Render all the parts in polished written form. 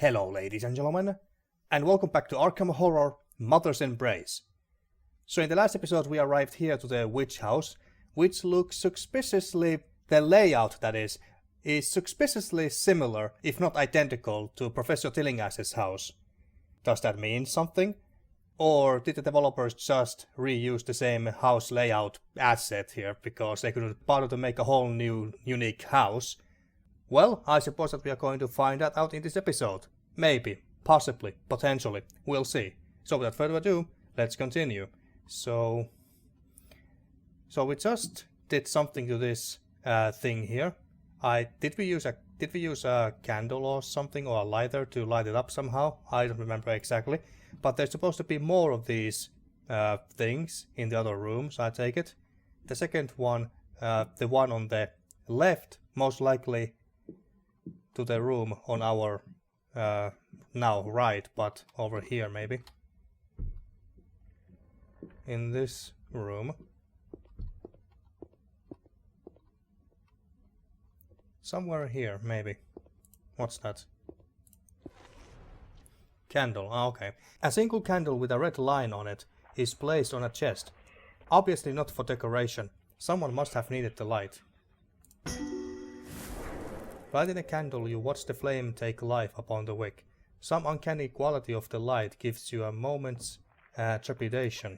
Hello ladies and gentlemen, and welcome back to Arkham Horror Mother's Embrace. So in the last episode we arrived here to the witch house, which looks suspiciously, the layout that is suspiciously similar, if not identical, to Professor Tillinghast's house. Does that mean something? Or did the developers just reuse the same house layout asset here because they couldn't bother to make a whole new unique house? Well, I suppose that we are going to find that out in this episode. Maybe, possibly, potentially, we'll see. So without further ado, let's continue. So we just did something to this thing here. Did we use a candle or something, or a lighter to light it up somehow? I don't remember exactly. But there's supposed to be more of these things in the other rooms, I take it. The second one, the one on the left, most likely to the room on our now right, but over here maybe. In this room. Somewhere here, maybe. What's that? Candle, okay. A single candle with a red line on it is placed on a chest. Obviously not for decoration. Someone must have needed the light. Lighting a candle, you watch the flame take life upon the wick. Some uncanny quality of the light gives you a moment's trepidation.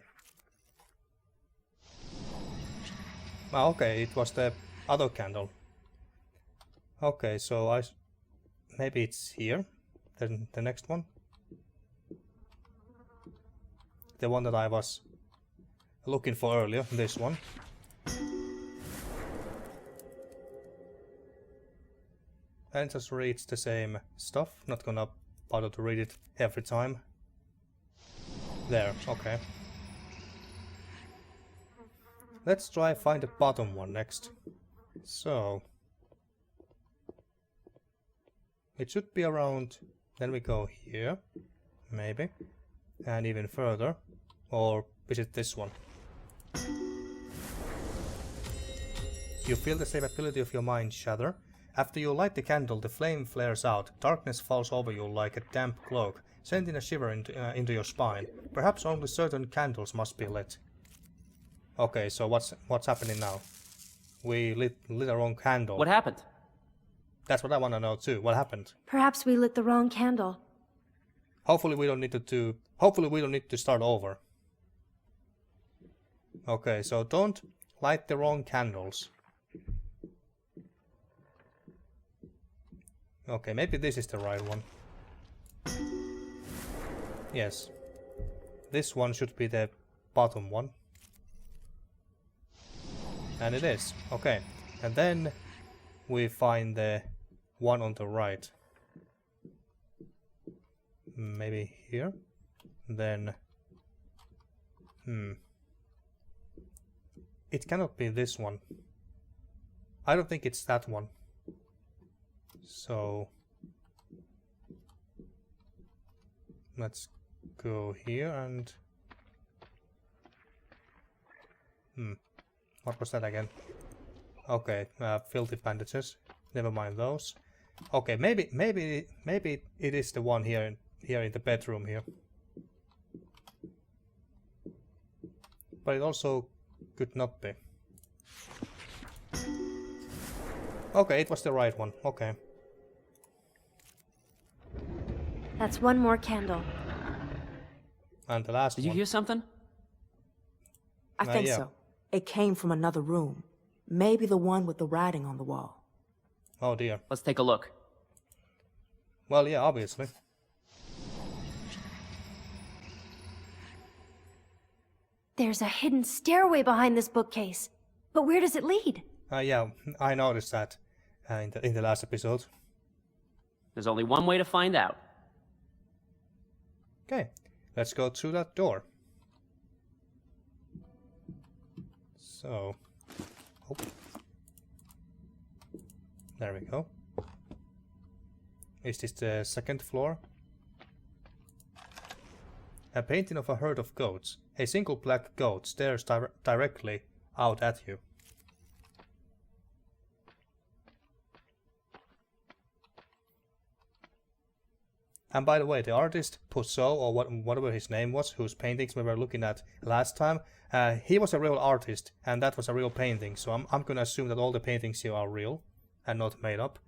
Ah, okay, it was the other candle. Okay, so maybe it's here. Then the next one. The one that I was looking for earlier, this one. And just reads the same stuff. Not gonna bother to read it every time. There, okay. Let's try find the bottom one next. So it should be around, then we go here, maybe, and even further, or visit this one. You feel the stability of your mind shatter. After you light the candle, the flame flares out. Darkness falls over you like a damp cloak, sending a shiver into your spine. Perhaps only certain candles must be lit. Okay, so what's happening now? We lit the wrong candle. What happened? That's what I want to know too. What happened? Perhaps we lit the wrong candle. Hopefully we don't need to start over. Okay, so don't light the wrong candles. Okay, maybe this is the right one. Yes. This one should be the bottom one. And it is. Okay. And then we find the one on the right. Maybe here. Then it cannot be this one. I don't think it's that one. So let's go here and what was that again? Okay, filthy bandages. Never mind those. Okay, maybe it is the one here in the bedroom here. But it also could not be. Okay, it was the right one. Okay. That's one more candle. And the last one. Did you hear something? I think yeah. so. It came from another room. Maybe the one with the writing on the wall. Oh dear. Let's take a look. Well, yeah, obviously. There's a hidden stairway behind this bookcase. But where does it lead? Yeah, I noticed that in the last episode. There's only one way to find out. Okay, let's go through that door. So, oh. There we go. Is this the second floor? A painting of a herd of goats. A single black goat stares directly out at you. And by the way, the artist, Pousseau, or whatever his name was, whose paintings we were looking at last time, he was a real artist, and that was a real painting, so I'm gonna assume that all the paintings here are real, and not made up.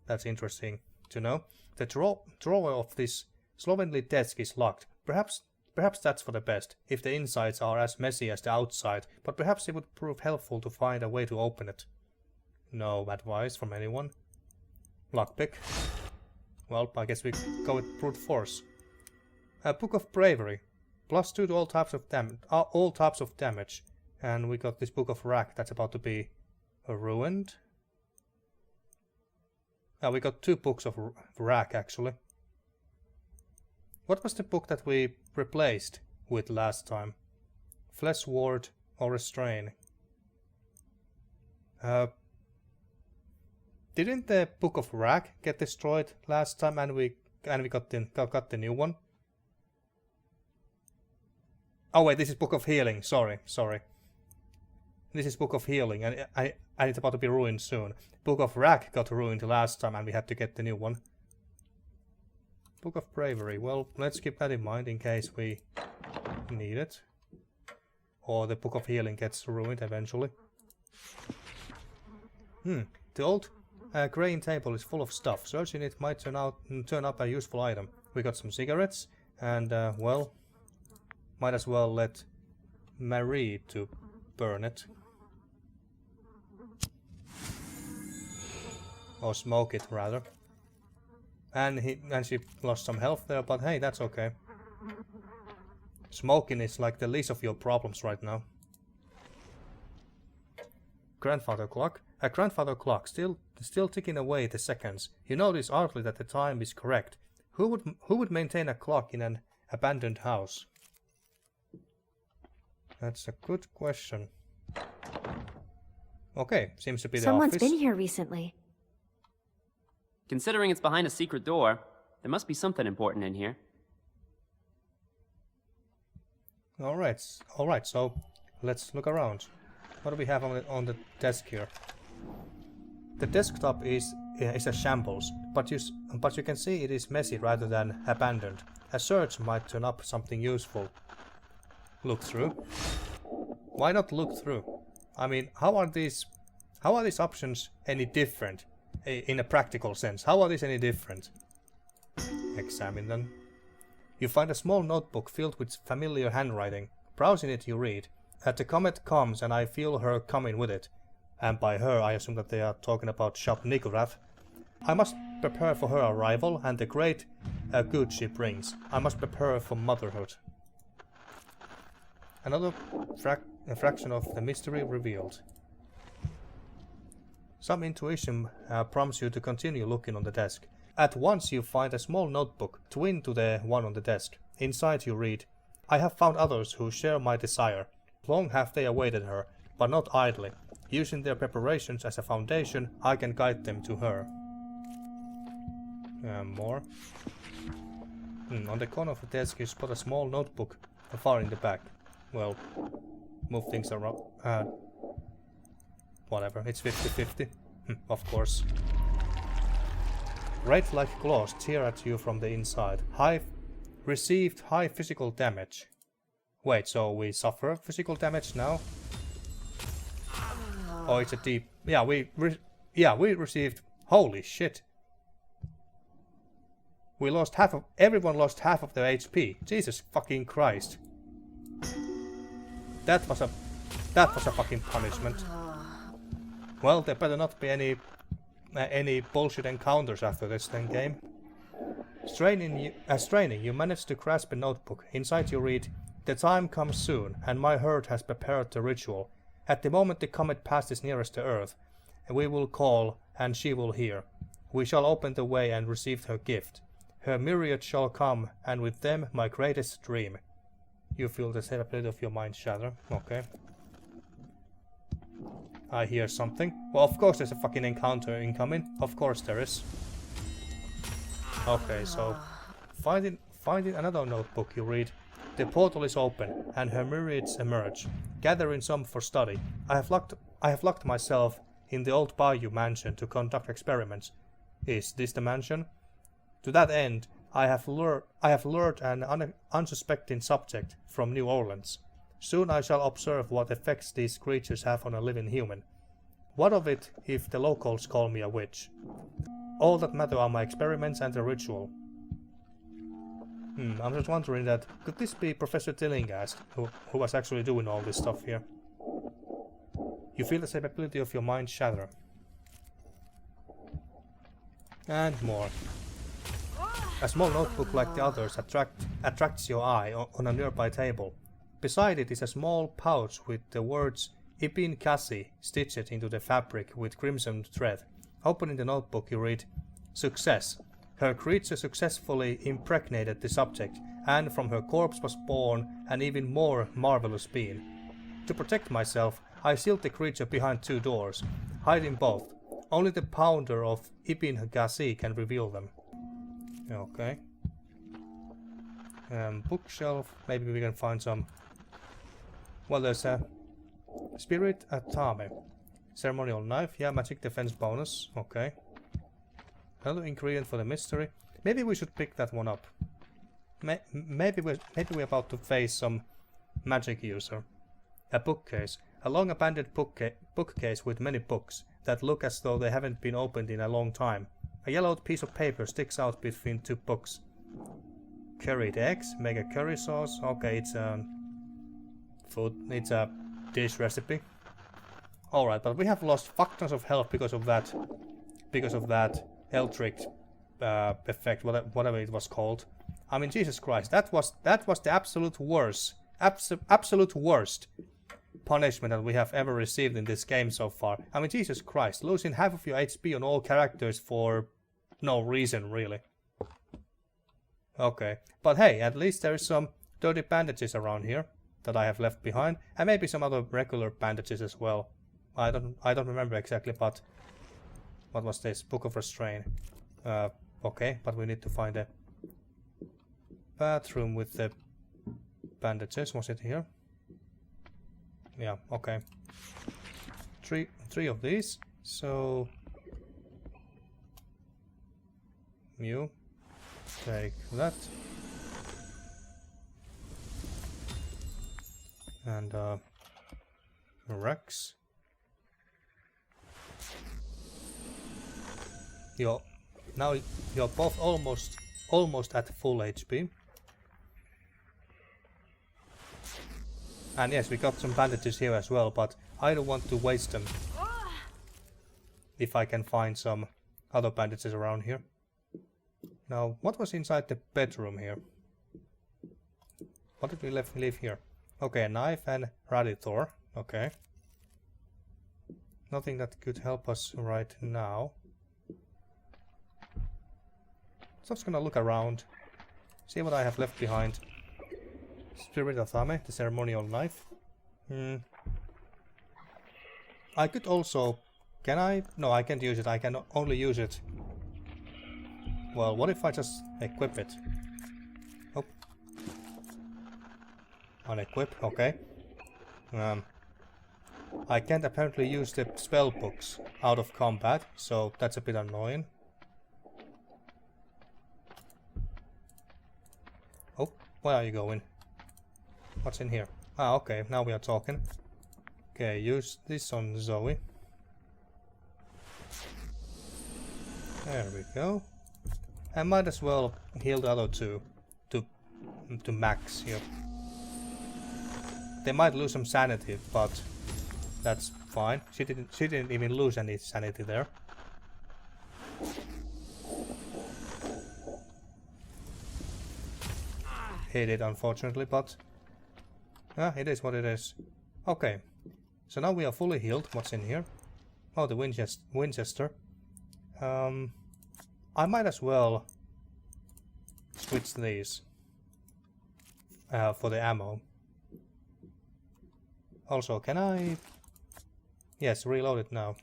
That's interesting to know. The drawer of this slovenly desk is locked. Perhaps that's for the best, if the insides are as messy as the outside, but perhaps it would prove helpful to find a way to open it. No advice from anyone. Lockpick. Well, I guess we go with brute force. A Book of Bravery. +2 to all types of damage. And we got this Book of Rack that's about to be ruined. We got 2 books of Rack actually. What was the book that we replaced with last time? Flesh Ward or Restrain? Didn't the Book of Rack get destroyed last time and we got the new one? Oh wait, this is Book of Healing. Sorry. This is Book of Healing, and it's about to be ruined soon. Book of Rack got ruined last time, and we had to get the new one. Book of Bravery. Well, let's keep that in mind in case we need it, or the Book of Healing gets ruined eventually. The old grain table is full of stuff. Searching it might turn up a useful item. We got some cigarettes, and well, might as well let Marie to burn it. Or smoke it, rather. And she lost some health there, but hey, that's okay. Smoking is like the least of your problems right now. Grandfather clock. A grandfather clock, still ticking away the seconds. You notice oddly that the time is correct. Who would maintain a clock in an abandoned house? That's a good question. Okay, seems to be the Someone's office. been here recently. Considering it's behind a secret door, there must be something important in here. Alright, so let's look around. What do we have on the desk here? The desktop is a shambles, but you can see it is messy rather than abandoned. A search might turn up something useful. Look through. Why not look through? I mean, how are these options any different in a practical sense? How are these any different? Examine them. You find a small notebook filled with familiar handwriting. Browsing it, you read. The comet comes and I feel her coming with it. And by her, I assume that they are talking about Shop Nikorath. I must prepare for her arrival and the great good she brings. I must prepare for motherhood. Another fraction of the mystery revealed. Some intuition prompts you to continue looking on the desk. At once you find a small notebook, twin to the one on the desk. Inside you read, I have found others who share my desire. Long have they awaited her, but not idly. Using their preparations as a foundation, I can guide them to her. More. On the corner of the desk you spot a small notebook far in the back. Well, move things around. Whatever, it's 50-50. Of course. Rat-like claws tear at you from the inside. Received high physical damage. Wait, so we suffer physical damage now? Oh, it's a deep... Yeah, we received... Holy shit. We lost half of... Everyone lost half of their HP. Jesus fucking Christ. That was a fucking punishment. Well, there better not be any bullshit encounters after this then, game. Straining, you manage to grasp a notebook. Inside you read, the time comes soon, and my herd has prepared the ritual. At the moment the comet passes nearest to Earth, we will call, and she will hear. We shall open the way and receive her gift. Her myriad shall come, and with them my greatest dream. You feel the separate of your mind shatter. Okay. I hear something. Well, of course there's a fucking encounter incoming. Of course there is. Okay, so finding another notebook you read. The portal is open, and her myriads emerge, gathering some for study. I have locked myself in the old bayou mansion to conduct experiments. Is this the mansion? To that end, I have lured an unsuspecting subject from New Orleans. Soon I shall observe what effects these creatures have on a living human. What of it if the locals call me a witch? All that matter are my experiments and the ritual. I'm just wondering that, could this be Professor Tillinghast, who was actually doing all this stuff here? You feel the same ability of your mind shatter. And more. A small notebook like the others attracts your eye on a nearby table. Beside it is a small pouch with the words Ibn Cassi stitched into the fabric with crimson thread. Opening the notebook you read, Success. Her creature successfully impregnated the subject, and from her corpse was born an even more marvelous being. To protect myself, I sealed the creature behind 2 doors, hiding both. Only the pounder of Ibn Cassi can reveal them. Okay. Bookshelf. Maybe we can find some. Well, there's a Spirit Atame. Ceremonial knife. Yeah, magic defense bonus. Okay. Another ingredient for the mystery. Maybe we should pick that one up. Maybe we're about to face some magic user. A bookcase. A long abandoned bookcase with many books that look as though they haven't been opened in a long time. A yellowed piece of paper sticks out between 2 books. Curried eggs. Make a curry sauce. Okay, it's food. It's a dish recipe. Alright, but we have lost fuck tons of health because of that. Electric effect, whatever it was called. I mean, Jesus Christ, that was the absolute worst punishment that we have ever received in this game so far. I mean, Jesus Christ, losing half of your HP on all characters for no reason, really. Okay, but hey, at least there is some dirty bandages around here that I have left behind, and maybe some other regular bandages as well. I don't remember exactly, but what was this? Book of Restraint. Okay, but we need to find a bathroom with the bandages. Was it here? Yeah, okay. Three of these. So you take that. And Rex. Now you're both almost at full HP. And yes, we got some bandages here as well, but I don't want to waste them. If I can find some other bandages around here. Now, what was inside the bedroom here? What did we leave here? Okay, a knife and Radiator. Okay. Nothing that could help us right now. So I'm just gonna look around, see what I have left behind. Spirit of Thame, the ceremonial knife. I could also... Can I? No, I can't use it. I can only use it. Well, what if I just equip it? Oh. Unequip, okay. I can't apparently use the spell books out of combat, so that's a bit annoying. Oh, where are you going? What's in here? Ah, okay, now we are talking. Okay, use this on Zoe. There we go. I might as well heal the other 2 to max here. They might lose some sanity, but that's fine. She didn't even lose any sanity there. He did, unfortunately, but it is what it is. Okay, so now we are fully healed. What's in here? Oh, the Winchester. I might as well switch these for the ammo. Also, can I... Yes, reload it now.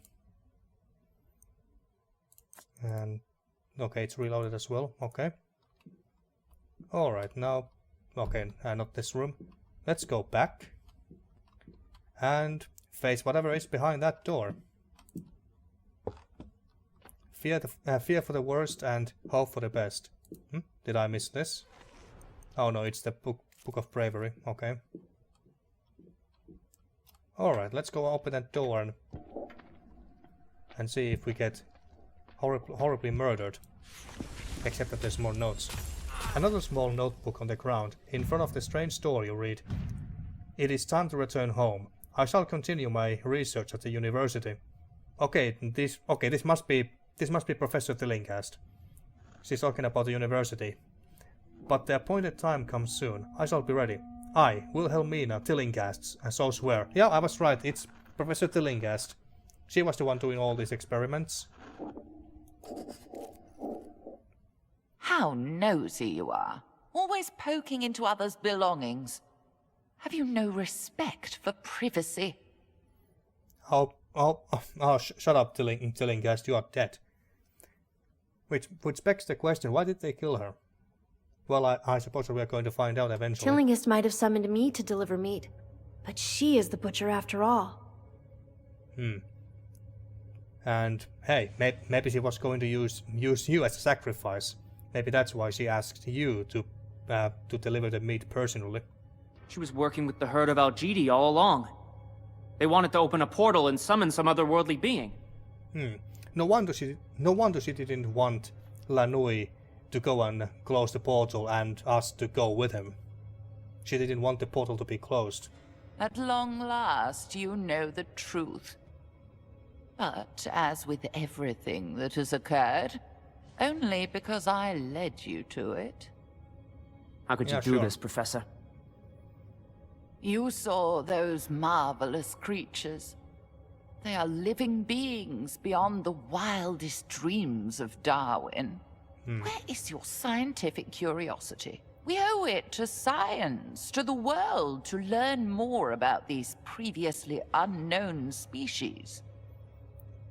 And okay, it's reloaded as well. Okay. Alright, now... Okay, not this room. Let's go back. And face whatever is behind that door. Fear for the worst and hope for the best. Did I miss this? Oh no, it's the Book of Bravery. Okay. Alright, let's go open that door and see if we get horribly murdered. Except that there's more notes. Another small notebook on the ground. In front of the strange door you read, "It is time to return home. I shall continue my research at the university." Okay, this must be Professor Tillinghast. She's talking about the university. "But the appointed time comes soon. I shall be ready. I, Wilhelmina Tillinghast, and so swear." Yeah, I was right. It's Professor Tillinghast. She was the one doing all these experiments. How nosy you are. Always poking into others' belongings. Have you no respect for privacy? Shut up, Tillinghast, you are dead. Which begs the question, why did they kill her? Well, I suppose we are going to find out eventually. Tillinghast might have summoned me to deliver meat, but she is the butcher after all. And hey, maybe she was going to use you as a sacrifice. Maybe that's why she asked you to deliver the meat personally. She was working with the Herd of Algedi all along. They wanted to open a portal and summon some otherworldly being. No wonder she didn't want Lanui to go and close the portal and us to go with him. She didn't want the portal to be closed. At long last, you know the truth. But as with everything that has occurred, only because I led you to it. How could you do this, Professor? You saw those marvelous creatures. They are living beings beyond the wildest dreams of Darwin. Where is your scientific curiosity? We owe it to science, to the world, to learn more about these previously unknown species.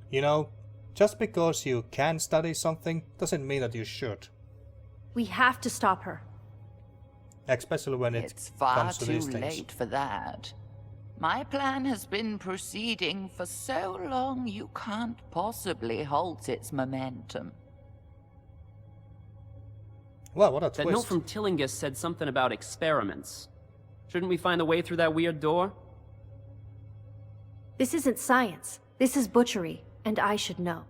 You know, just because you can study something doesn't mean that you should. We have to stop her. Especially when It's far comes to too these things. late for that. My plan has been proceeding for so long you can't possibly halt its momentum. Well, what a twist. That note from Tillinghast said something about experiments. Shouldn't we find a way through that weird door? This isn't science. This is butchery, and I should know.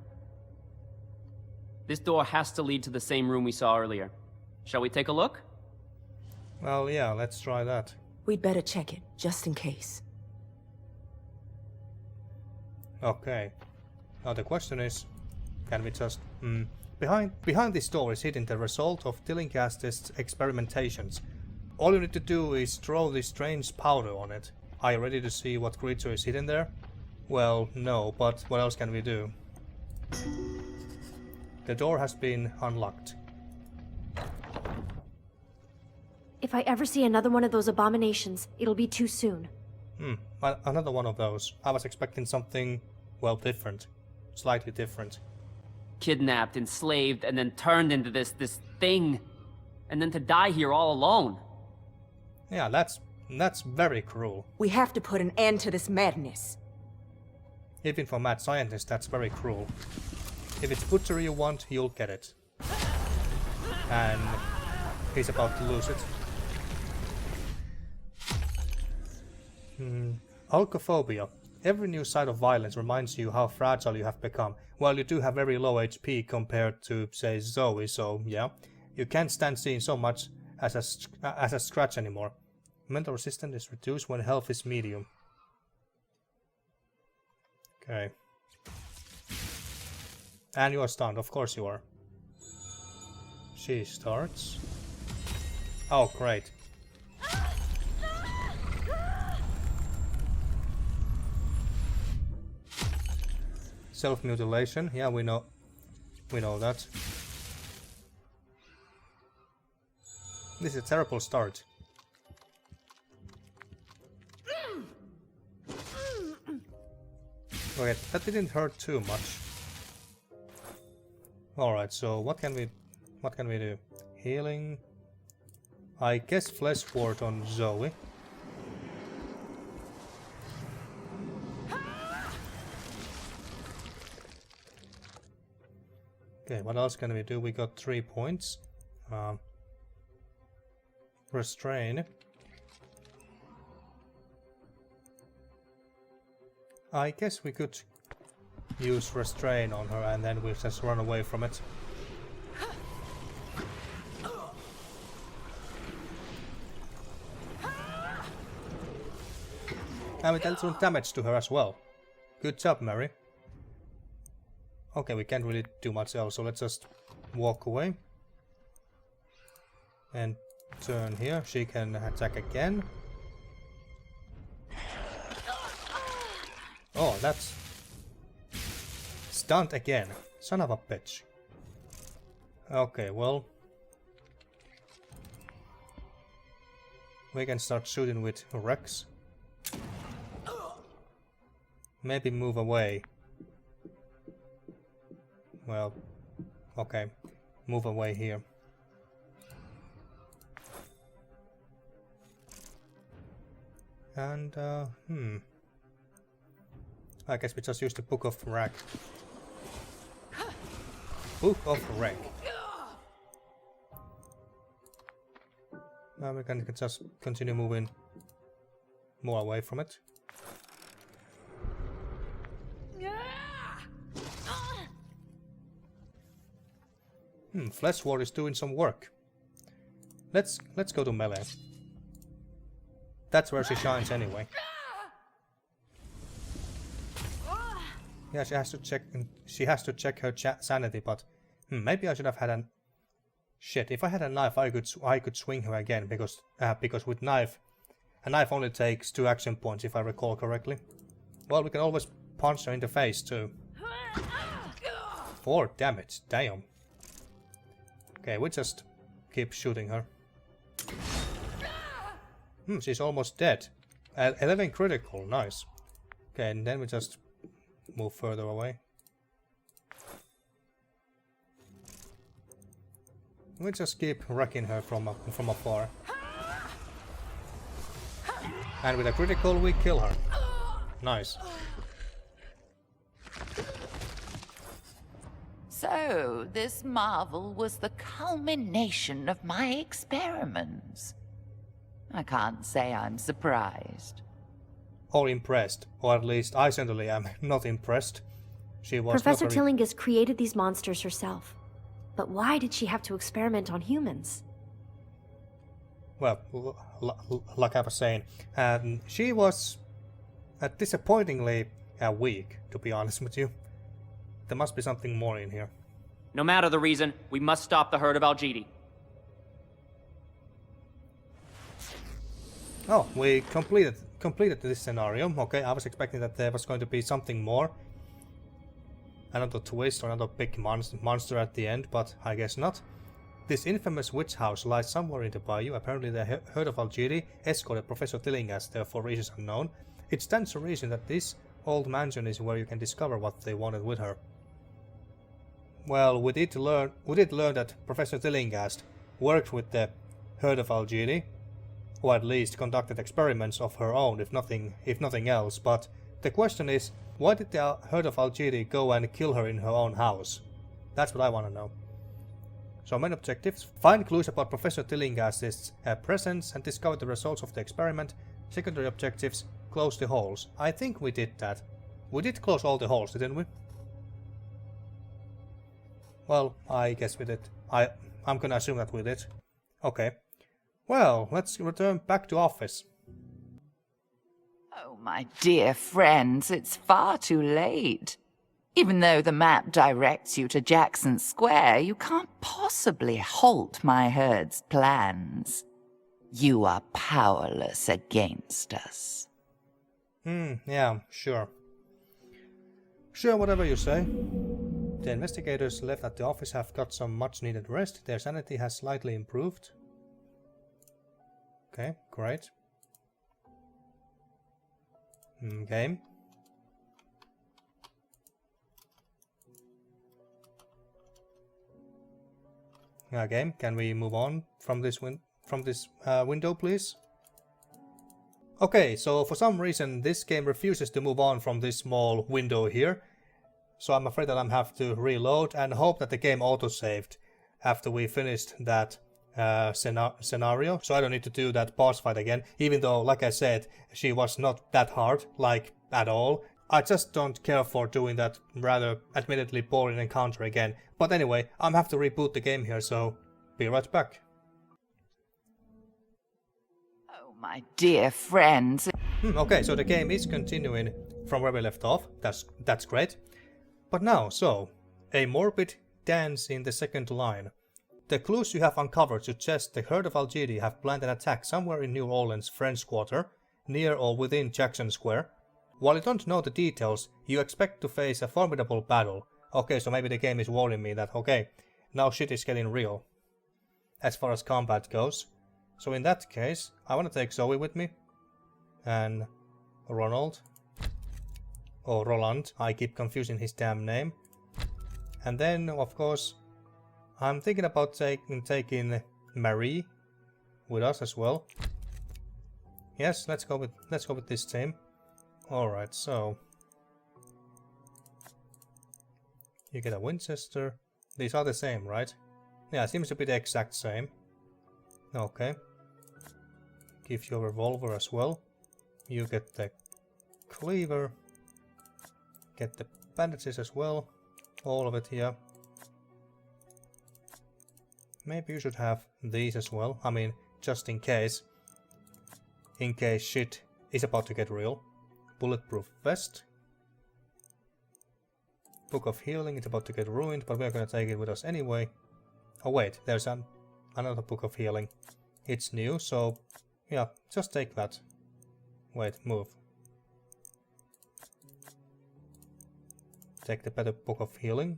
This door has to lead to the same room we saw earlier. Shall we take a look? Well, yeah, let's try that. We'd better check it, just in case. Okay. Now the question is, can we just... Behind this door is hidden the result of Tillinghast's experimentations. All you need to do is throw this strange powder on it. Are you ready to see what creature is hidden there? Well, no, but what else can we do? The door has been unlocked. If I ever see another one of those abominations, it'll be too soon. Another one of those. I was expecting something, well, different. Slightly different. Kidnapped, enslaved, and then turned into this thing. And then to die here all alone. Yeah, that's very cruel. We have to put an end to this madness. Even for mad scientists, that's very cruel. If it's butchery you want, you'll get it. And he's about to lose it. Alcophobia. Every new sight of violence reminds you how fragile you have become. Well, you do have very low HP compared to, say, Zoe, so yeah. You can't stand seeing so much as a scratch anymore. Mental resistance is reduced when health is medium. Okay. And you are stunned, of course you are. She starts. Oh, great. Self-mutilation, yeah, we know that. This is a terrible start. Okay, that didn't hurt too much. Alright, so what can we do? Healing. I guess flesh ward on Zoe. Okay, what else can we do? We got 3 points. Restrain. I guess we could use restrain on her and then we'll just run away from it. And we dealt some damage to her as well. Good job, Mary. Okay, we can't really do much else, so let's just walk away. And turn here. She can attack again. Oh, that's... stunned again. Son of a bitch. Okay, well... we can start shooting with Rex. Maybe move away. Well, okay. Move away here. And, I guess we just use the Book of Wreck. Book of Wreck. Now we can just continue moving more away from it. Flesh Ward is doing some work. Let's go to melee. That's where she shines anyway. Yeah, she has to check her sanity, but maybe I should have had a shit. If I had a knife, I could swing her again because with a knife only takes 2 action points if I recall correctly. Well, we can always punch her in the face too. 4 damage, damn. Okay, we just keep shooting her. She's almost dead. 11 critical, nice. Okay, and then we just move further away. We just keep wrecking her from afar. And with a critical, we kill her. Nice. So, this marvel was the culmination of my experiments. I can't say I'm surprised. Or impressed. Or at least I certainly am not impressed. She was Professor not very... Tillinghast created these monsters herself. But why did she have to experiment on humans? Well, like I was saying, she was disappointingly weak, to be honest with you. There must be something more in here. No matter the reason, we must stop the Herd of Algedi. Oh, we completed this scenario. Okay, I was expecting that there was going to be something more. Another twist or another big monster at the end, but I guess not. This infamous witch house lies somewhere in the bayou. Apparently the Herd of Algedi escorted Professor Tillinghast there for reasons unknown. It stands to reason that this old mansion is where you can discover what they wanted with her. Well, we did learn that Professor Tillinghast worked with the Herd of Algedi, or at least conducted experiments of her own, if nothing else. But the question is, why did the Herd of Algedi go and kill her in her own house? That's what I want to know. So main objectives: find clues about Professor Tillinghast's presence and discover the results of the experiment. Secondary objectives: close the holes. I think we did that. We did close all the holes, didn't we? Well, I guess we did. I'm gonna assume that we did. Okay. Well, let's return back to office. Oh, my dear friends, it's far too late. Even though the map directs you to Jackson Square, you can't possibly halt my herd's plans. You are powerless against us. Yeah, sure. Sure, whatever you say. The investigators left at the office have got some much-needed rest. Their sanity has slightly improved. Okay, great. Okay. Okay, can we move on from this window, please? Okay, so for some reason this game refuses to move on from this small window here. So I'm afraid that I'm have to reload and hope that the game auto-saved. after we finished that scenario, so I don't need to do that boss fight again, even though, like I said, she was not that hard, like, at all. I just don't care for doing that rather admittedly boring encounter again. But anyway, I'm have to reboot the game here, so be right back. Oh, my dear friends. Okay, so the game is continuing from where we left off. That's great. But now, so, a morbid dance in the second line. The clues you have uncovered suggest the Herd of Algedi have planned an attack somewhere in New Orleans' French Quarter, near or within Jackson Square. While you don't know the details, you expect to face a formidable battle. Okay, so maybe the game is warning me that, okay, now shit is getting real, as far as combat goes. So in that case, I want to take Zoe with me, and Ronald, or Roland, I keep confusing his damn name. And then, of course, I'm thinking about taking Marie with us as well. Yes, let's go with this team. Alright, so you get a Winchester. These are the same, right? Yeah, seems to be the exact same. Okay. Give you a revolver as well. You get the cleaver. Get the bandages as well. All of it here. Maybe you should have these as well. I mean, just in case. In case shit is about to get real. Bulletproof vest. Book of Healing, it's about to get ruined, but we're gonna take it with us anyway. Oh wait, there's another Book of Healing. It's new, so yeah, just take that. Wait, move. Take the better Book of Healing.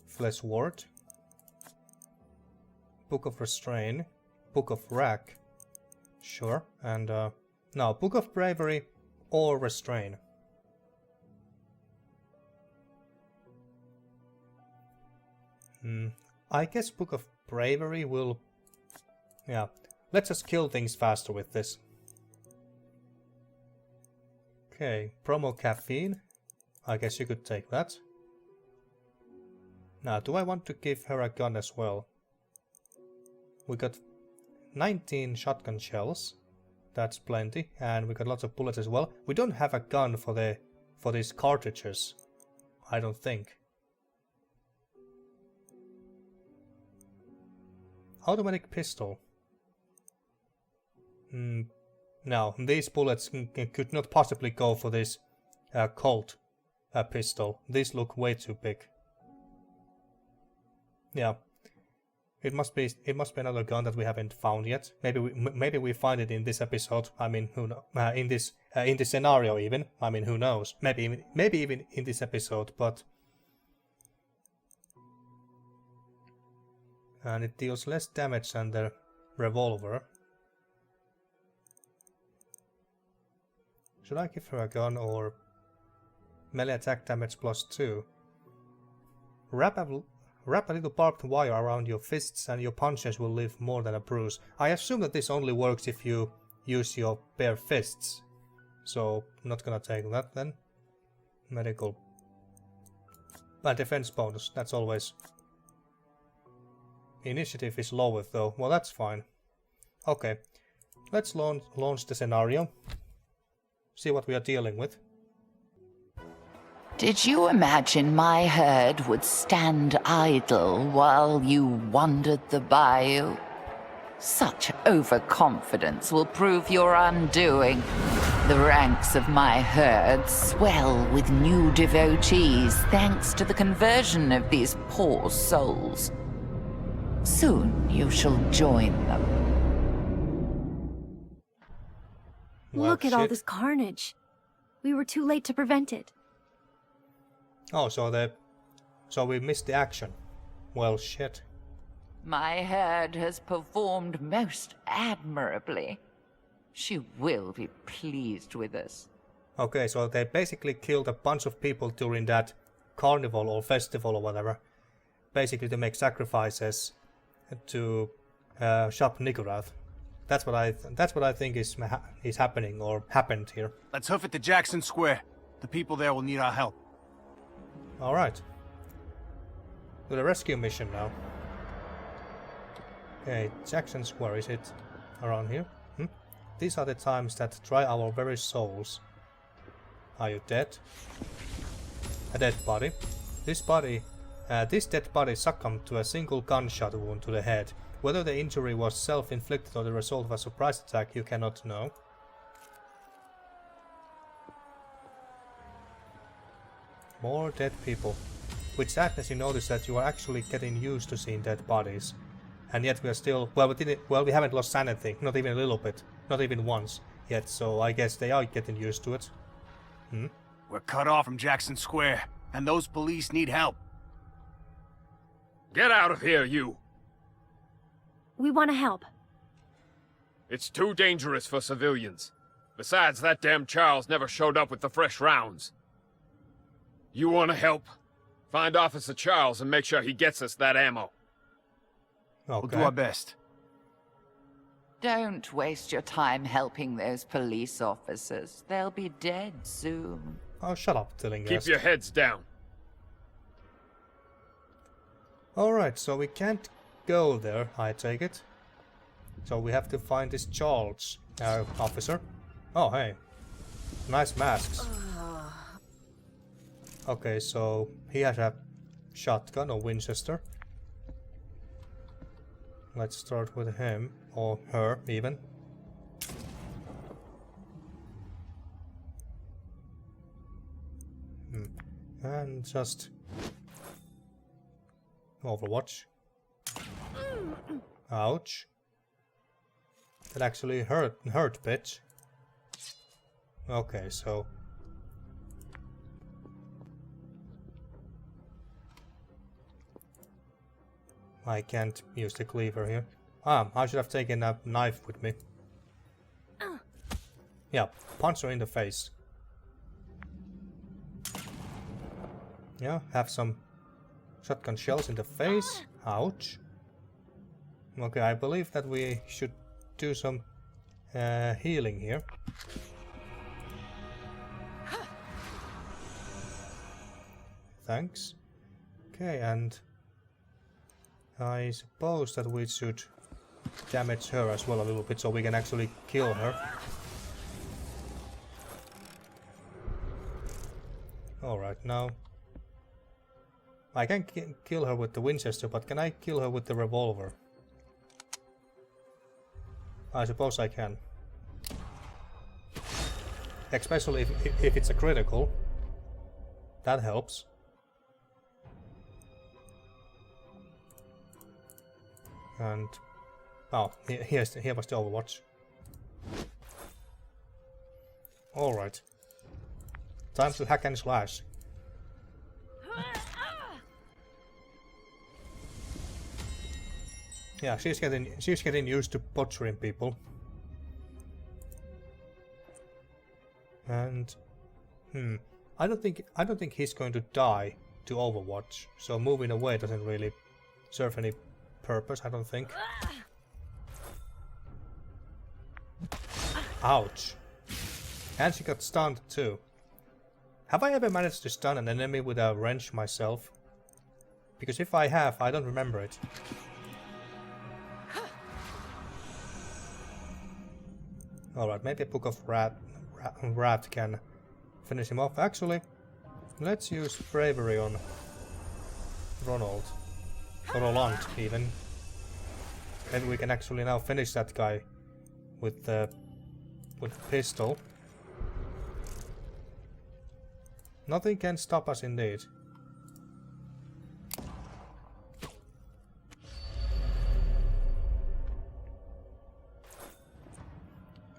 Flesh Ward. Book of Restrain. Book of Rack. Sure, and now, Book of Bravery or Restrain. I guess Book of Bravery will... Yeah, let's just kill things faster with this. Okay, Promo Caffeine. I guess you could take that. Now, do I want to give her a gun as well? We got 19 shotgun shells. That's plenty, and we got lots of bullets as well. We don't have a gun for these cartridges, I don't think. Automatic pistol. No, these bullets could not possibly go for this Colt pistol. These look way too big. Yeah. It must be another gun that we haven't found yet. Maybe we find it in this episode. I mean, who knows? In this scenario even. I mean, who knows? Maybe even in this episode. But and it deals less damage than the revolver. Should I give her a gun or melee attack damage +2? Wrap a little barbed wire around your fists and your punches will leave more than a bruise. I assume that this only works if you use your bare fists. So, not gonna take that then. Medical. Defense bonus, that's always... Initiative is lower though. Well, that's fine. Okay, let's launch the scenario. See what we are dealing with. Did you imagine my herd would stand idle while you wandered the bayou? Such overconfidence will prove your undoing. The ranks of my herd swell with new devotees thanks to the conversion of these poor souls. Soon you shall join them. Well, Look at all this carnage. We were too late to prevent it. Oh, so we missed the action. Well, shit. My herd has performed most admirably. She will be pleased with us. Okay, so they basically killed a bunch of people during that carnival or festival or whatever. Basically to make sacrifices to Shop Nigurath. That's what I think is happening or happened here. Let's hoof it to Jackson Square. The people there will need our help. Alright. to the rescue mission now. Okay, Jackson Square, is it around here? These are the times that try our very souls. Are you dead? A dead body. This dead body succumbed to a single gunshot wound to the head. Whether the injury was self-inflicted or the result of a surprise attack, you cannot know. More dead people. With sadness you notice that you are actually getting used to seeing dead bodies. And yet we are still... we haven't lost sanity. Not even a little bit. Not even once yet, so I guess they are getting used to it. We're cut off from Jackson Square, and those police need help. Get out of here, you! We want to help. It's too dangerous for civilians. Besides, that damn Charles never showed up with the fresh rounds. You want to help? Find Officer Charles and make sure he gets us that ammo. Okay. We'll do our best. Don't waste your time helping those police officers. They'll be dead soon. Oh, shut up, Tillinghast. Keep your heads down. Alright, so we can't go there, I take it. So we have to find this Charles officer. Oh, hey. Nice masks. Okay, so he has a shotgun or Winchester. Let's start with him, or her even. And just... Overwatch. Ouch. That actually hurt, bitch. Okay, so... I can't use the cleaver here. I should have taken a knife with me. Yeah, punch her in the face. Yeah, have some shotgun shells in the face. Ouch. Okay, I believe that we should do some healing here. Thanks. Okay, and I suppose that we should damage her as well a little bit so we can actually kill her. Alright, now I can kill her with the Winchester, but can I kill her with the revolver? I suppose I can. Especially if it's a critical. That helps. And... oh, here was the Overwatch. Alright. Time to hack and slash. Yeah, she's getting used to butchering people. And I don't think he's going to die to Overwatch, so moving away doesn't really serve any purpose, I don't think. Ouch. And she got stunned too. Have I ever managed to stun an enemy with a wrench myself? Because if I have, I don't remember it. Alright, maybe a Book of Wrath can finish him off. Actually, let's use bravery on Ronald. Or Roland, even. Maybe we can actually now finish that guy with the pistol. Nothing can stop us indeed.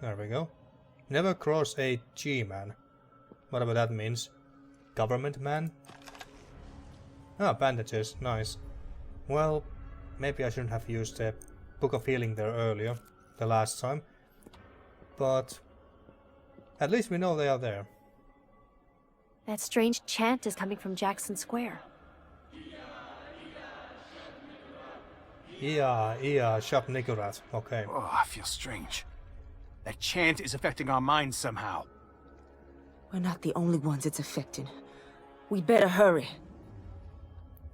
There we go. Never cross a G-man. Whatever that means. Government man? Ah, bandages. Nice. Well, maybe I shouldn't have used the Book of Healing there earlier, the last time. But at least we know they are there. That strange chant is coming from Jackson Square. Yeah, Shop Nikorat. Okay. Oh, I feel strange. That chant is affecting our minds somehow. We're not the only ones it's affecting. We better hurry.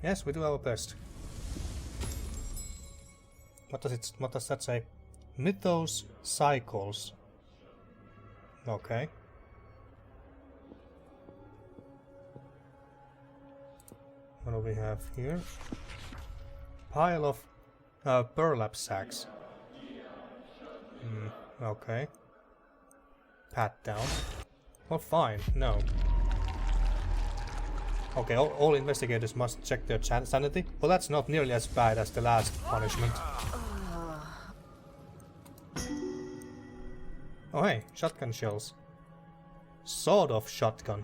Yes, we do our best. What does that say? Mythos cycles. Okay. What do we have here? Pile of burlap sacks. Okay. Pat down. Well, fine. No. Okay, all investigators must check their sanity. Well, that's not nearly as bad as the last punishment. Oh hey, shotgun shells. Sort of shotgun.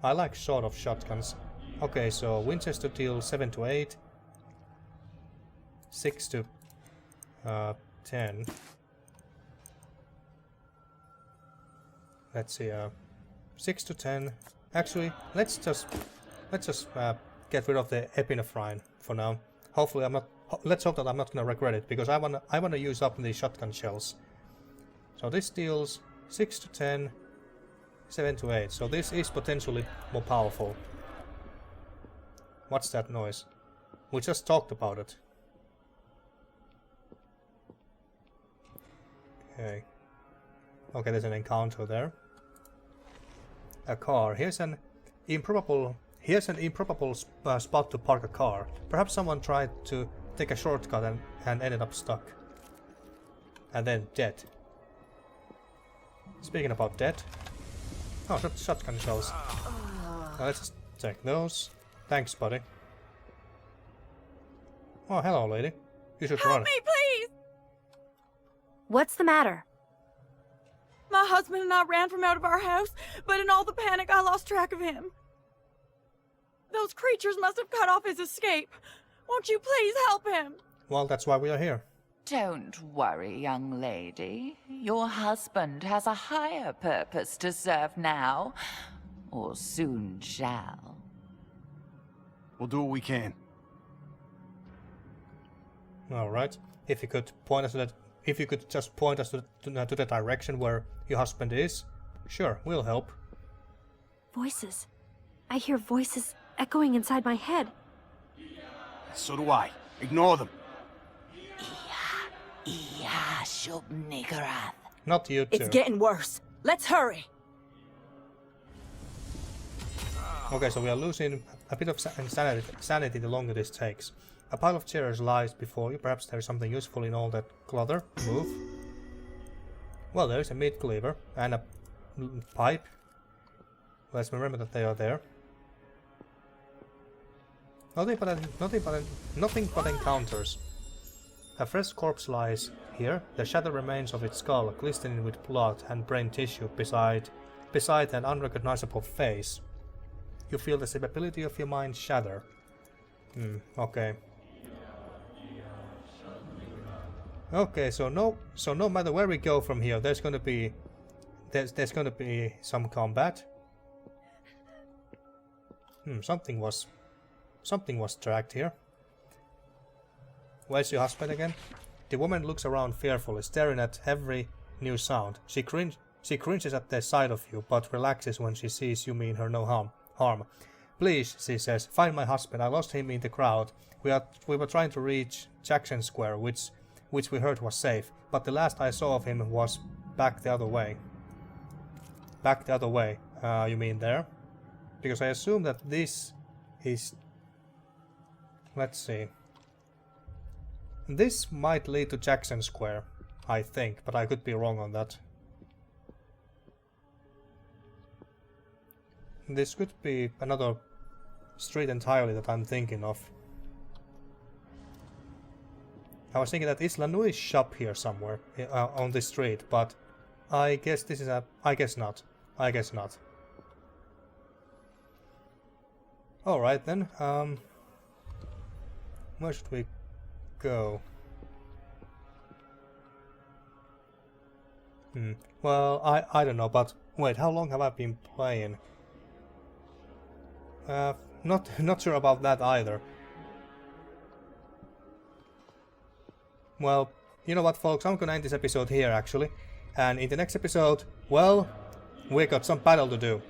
I like sort of shotguns. Okay, so Winchester deals 7 to 8. 6 to 10. Let's see, 6 to 10. Actually, let's just get rid of the epinephrine for now. Hopefully, let's hope that I'm not gonna regret it, because I wanna use up the shotgun shells. So this deals 6 to 10, 7 to 8. So this is potentially more powerful. What's that noise? We just talked about it. Okay. Okay, there's an encounter there. A car. Here's an improbable spot to park a car. Perhaps someone tried to take a shortcut and ended up stuck. And then dead. Speaking about dead. Oh, shotgun shells. Now let's just take those. Thanks, buddy. Oh, hello, lady. You should run. Help me, please! What's the matter? My husband and I ran from out of our house, but in all the panic, I lost track of him. Those creatures must have cut off his escape. Won't you please help him? Well, that's why we are here. Don't worry, young lady. Your husband has a higher purpose to serve now, or soon shall. We'll do what we can. All right. If you could point us to that, if you could just point us to the direction where your husband is, sure, we'll help. Voices. I hear voices echoing inside my head. So do I. Ignore them. Not you two. It's getting worse. Let's hurry. Okay, so we are losing a bit of sanity the longer this takes. A pile of chairs lies before you. Perhaps there is something useful in all that clutter. Move. Well, there is a meat cleaver and a pipe. Let's remember that they are there. Nothing but encounters. A fresh corpse lies here, the shattered remains of its skull glistening with blood and brain tissue beside an unrecognizable face. You feel the stability of your mind shatter. Okay. Okay, so no matter where we go from here, there's gonna be some combat. Something was dragged here. Where's your husband again? The woman looks around fearfully, staring at every new sound. She cringes at the sight of you, but relaxes when she sees you mean her no harm. Please, she says, find my husband. I lost him in the crowd. We were trying to reach Jackson Square, which we heard was safe, but the last I saw of him was back the other way. Back the other way. You mean there? Because I assume that this is... Let's see. This might lead to Jackson Square, I think, but I could be wrong on that. This could be another street entirely that I'm thinking of. I was thinking that Isla Nui's shop here somewhere on this street, but I guess this is a... I guess not. I guess not. Alright then, where should we go? Well, I don't know, but wait, how long have I been playing? Not sure about that either. Well, you know what, folks, I'm gonna end this episode here actually, and in the next episode, well, we got some battle to do.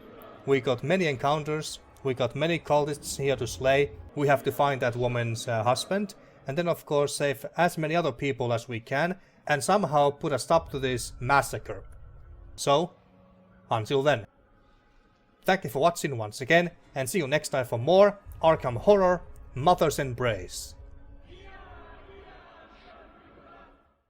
We got many encounters, We got many cultists here to slay. We have to find that woman's husband, and then of course save as many other people as we can, and somehow put a stop to this massacre. So, until then. Thank you for watching once again, and see you next time for more Arkham Horror Mother's Embrace.